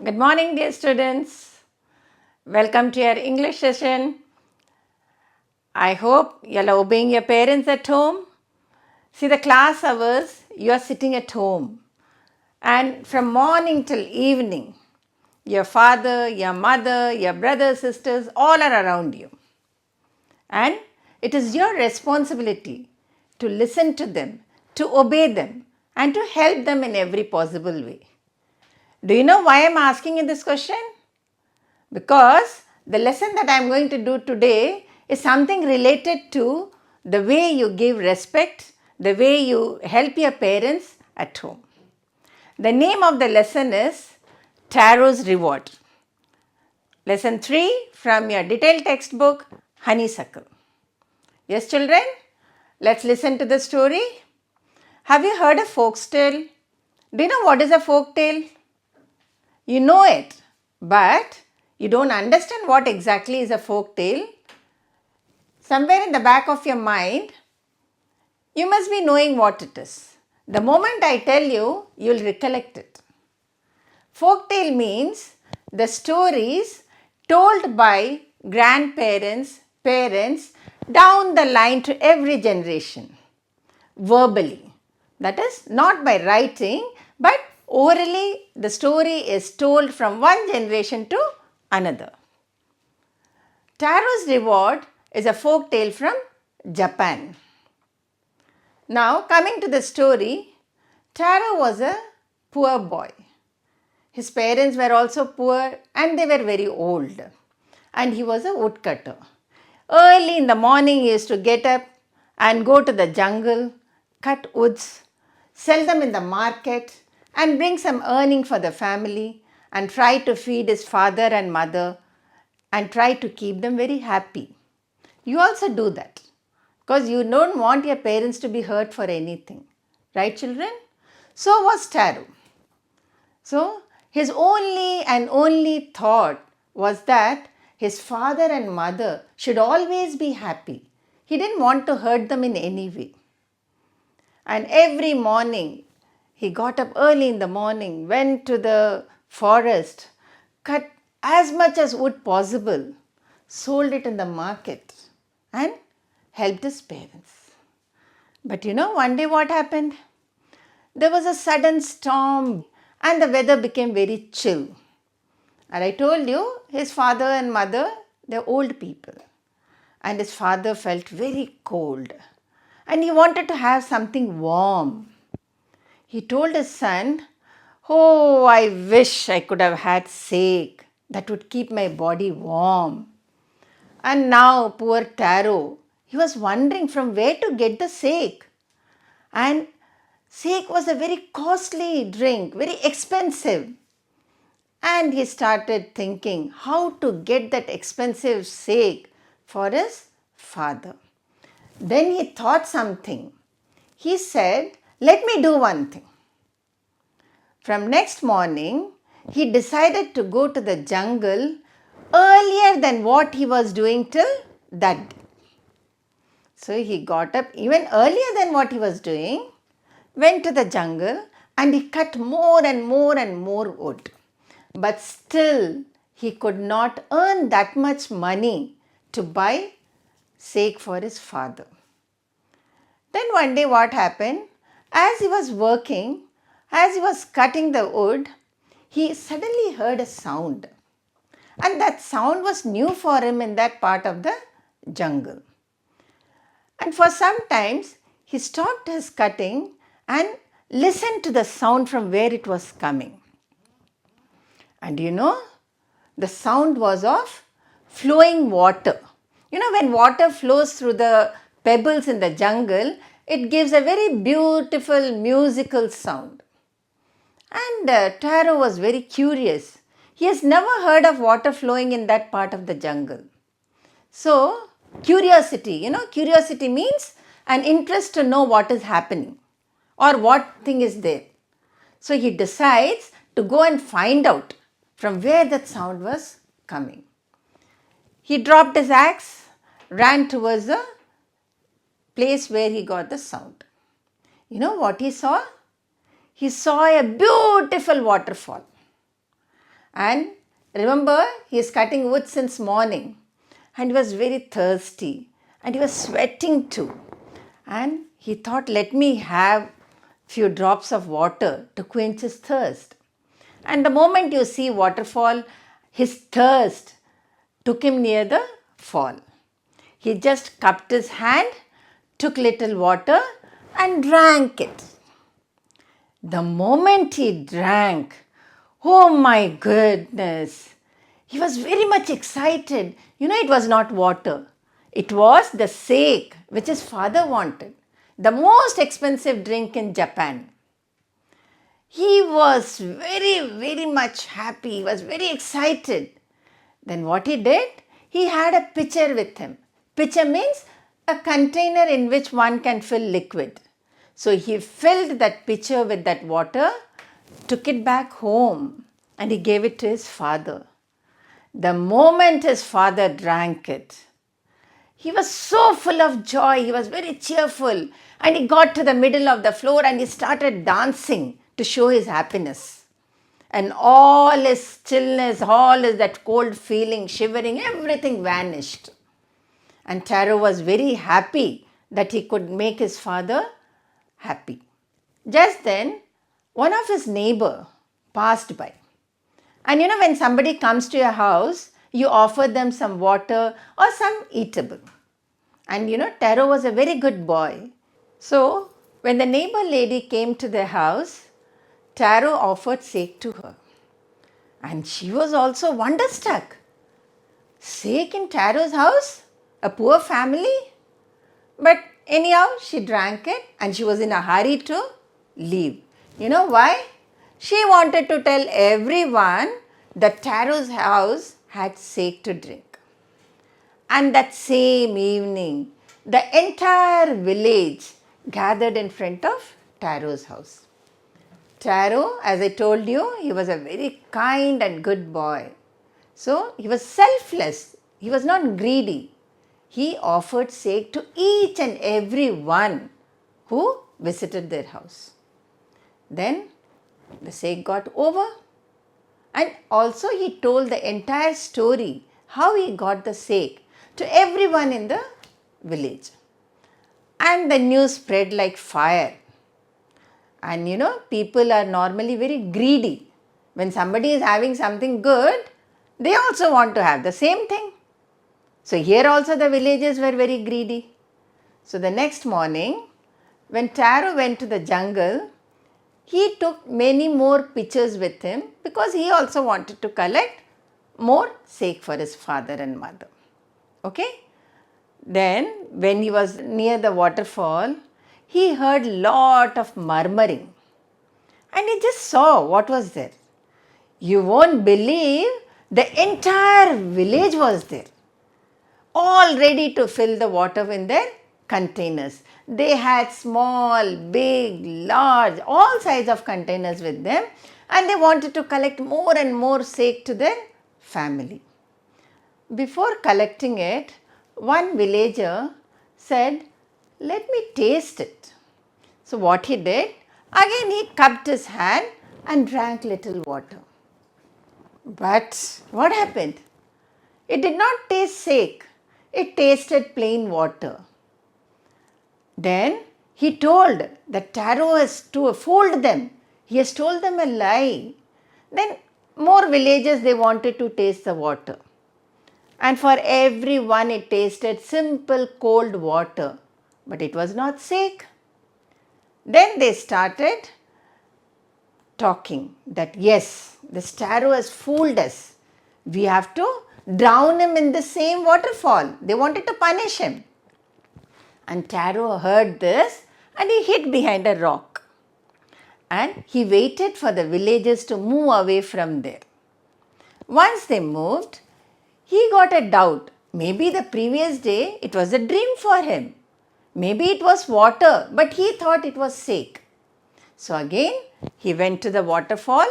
Good morning, dear students. Welcome to your English session. I hope you're obeying your parents at home. See, the class hours, you are sitting at home. And from morning till evening, your father, your mother, your brothers, sisters, all are around you. And it is your responsibility to listen to them, to obey them, and to help them in every possible way. Do you know why I'm asking you this question? Because the lesson that I am going to do today is something related to the way you give respect, the way you help your parents at home. The name of the lesson is Taro's Reward. Lesson 3 from your detailed textbook, Honeysuckle. Yes, children, let's listen to the story. Have you heard a folktale? Do you know what is a folktale? You know it, but you don't understand what exactly is a folktale. Somewhere in the back of your mind, you must be knowing what it is. The moment I tell you, you'll recollect it. Folktale means the stories told by grandparents, parents, down the line to every generation, verbally. That is, not by writing, but orally the story is told from one generation to another. Taro's Reward is a folk tale from Japan. Now, coming to the story, Taro was a poor boy. His parents were also poor and they were very old. And he was a woodcutter. Early in the morning, he used to get up and go to the jungle, cut woods, sell them in the market, and bring some earning for the family and try to feed his father and mother and try to keep them very happy. You also do that because you don't want your parents to be hurt for anything. Right, children? So was Taro. So his only and only thought was that his father and mother should always be happy. He didn't want to hurt them in any way. And every morning, he got up early in the morning, went to the forest, cut as much as wood possible, sold it in the market, and helped his parents. But you know, one day what happened? There was a sudden storm and the weather became very chill. And I told you, his father and mother, they're old people. And his father felt very cold. And he wanted to have something warm. He told his son, "Oh, I wish I could have had sake. That would keep my body warm." And now, poor Taro, he was wondering from where to get the sake. And sake was a very costly drink, very expensive. And he started thinking how to get that expensive sake for his father. Then he thought something. He said, "Let me do one thing." From next morning, he decided to go to the jungle earlier than what he was doing till that day. So he got up even earlier than what he was doing, went to the jungle and he cut more and more and more wood. But still, he could not earn that much money to buy sake for his father. Then one day what happened? As he was working, as he was cutting the wood, he suddenly heard a sound. And that sound was new for him in that part of the jungle. And for some times, he stopped his cutting and listened to the sound from where it was coming. And you know, the sound was of flowing water. You know, when water flows through the pebbles in the jungle, it gives a very beautiful musical sound. And Taro was very curious. He has never heard of water flowing in that part of the jungle. So, curiosity, curiosity means an interest to know what is happening or what thing is there. So, he decides to go and find out from where that sound was coming. He dropped his axe, ran towards the place where he got the sound. You know what he saw? He saw a beautiful waterfall. And remember, he is cutting wood since morning and he was very thirsty and he was sweating too. And he thought, let me have few drops of water to quench his thirst. And the moment you see waterfall, his thirst took him near the fall. He just cupped his hand, took little water and drank it. The moment he drank, oh my goodness, he was very much excited. It was not water. It was the sake which his father wanted, the most expensive drink in Japan. He was very, very much happy. He was very excited. Then what he did? He had a pitcher with him. Pitcher means a container in which one can fill liquid. So he filled that pitcher with that water, took it back home and he gave it to his father. The moment his father drank it, he was so full of joy, he was very cheerful and he got to the middle of the floor and he started dancing to show his happiness. And all his chillness, all his that cold feeling, shivering, everything vanished. And Taro was very happy that he could make his father happy. Just then, one of his neighbor passed by. And when somebody comes to your house, you offer them some water or some eatable. And Taro was a very good boy. So, when the neighbor lady came to their house, Taro offered sake to her. And she was also wonderstruck. Sake in Taro's house? A poor family? But anyhow, she drank it and she was in a hurry to leave. You know why? She wanted to tell everyone that Taro's house had sake to drink. And that same evening, the entire village gathered in front of Taro's house. Taro, as I told you, he was a very kind and good boy. So, he was selfless. He was not greedy. He offered sake to each and every one who visited their house. Then, the sake got over. And also he told the entire story, how he got the sake to everyone in the village. And the news spread like fire. And people are normally very greedy. When somebody is having something good, they also want to have the same thing. So here also the villagers were very greedy. So the next morning, when Taro went to the jungle, he took many more pitchers with him because he also wanted to collect more sake for his father and mother. Okay? Then when he was near the waterfall, he heard lot of murmuring and he just saw what was there. You won't believe, the entire village was there, all ready to fill the water in their containers. They had small, big, large, all sizes of containers with them and they wanted to collect more and more sake to their family. Before collecting it, one villager said, let me taste it. So what he did, again he cupped his hand and drank little water. But what happened? It did not taste sake. It tasted plain water. Then he told that Taro has fooled them. He has told them a lie. Then more villagers, they wanted to taste the water. And for everyone it tasted simple cold water. But it was not sake. Then they started talking that yes, this Taro has fooled us. We have to drown him in the same waterfall. They wanted to punish him. And Taro heard this and he hid behind a rock. And he waited for the villagers to move away from there. Once they moved, he got a doubt. Maybe the previous day it was a dream for him. Maybe it was water, but he thought it was sake. So again, he went to the waterfall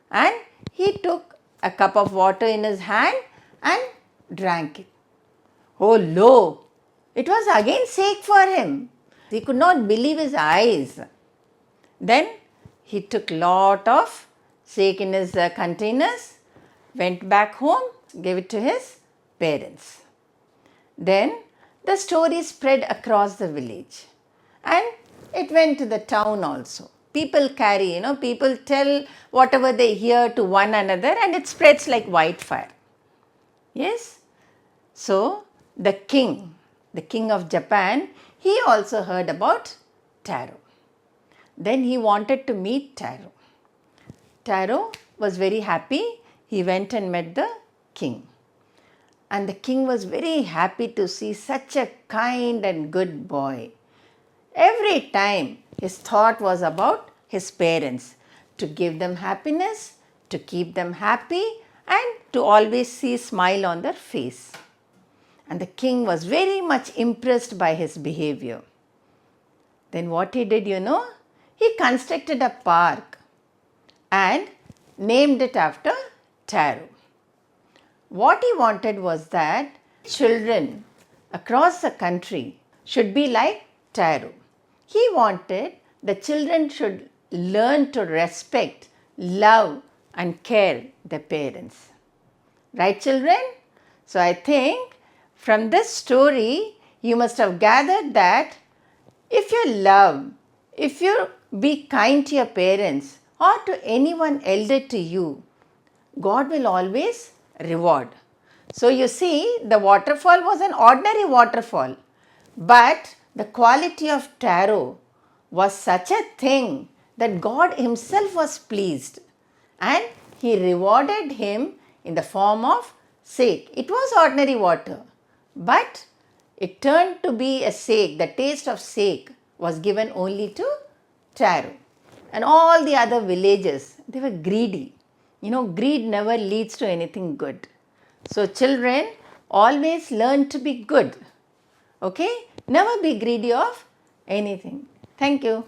and he took a cup of water in his hand and drank it. Oh lo! It was again sake for him. He could not believe his eyes. Then he took lot of sake in his containers went back home, gave it to his parents. Then the story spread across the village and it went to the town also. People carry, people tell whatever they hear to one another and it spreads like wildfire. Yes? So, the king of Japan, he also heard about Taro. Then he wanted to meet Taro. Taro was very happy. He went and met the king. And the king was very happy to see such a kind and good boy. Every time his thought was about his parents, to give them happiness, to keep them happy, and to always see a smile on their face. And the king was very much impressed by his behavior. Then what he did, he constructed a park and named it after Taro. What he wanted was that children across the country should be like Taro. He wanted the children should learn to respect, love and care their parents. Right, children? So I think from this story you must have gathered that if you love, if you be kind to your parents or to anyone elder to you, God will always reward. So you see, the waterfall was an ordinary waterfall, but the quality of Taro was such a thing that God himself was pleased and he rewarded him in the form of sake. It was ordinary water, but it turned to be a sake. The taste of sake was given only to Taro. And all the other villages, they were greedy. Greed never leads to anything good. So children, always learn to be good. Okay? Never be greedy of anything. Thank you.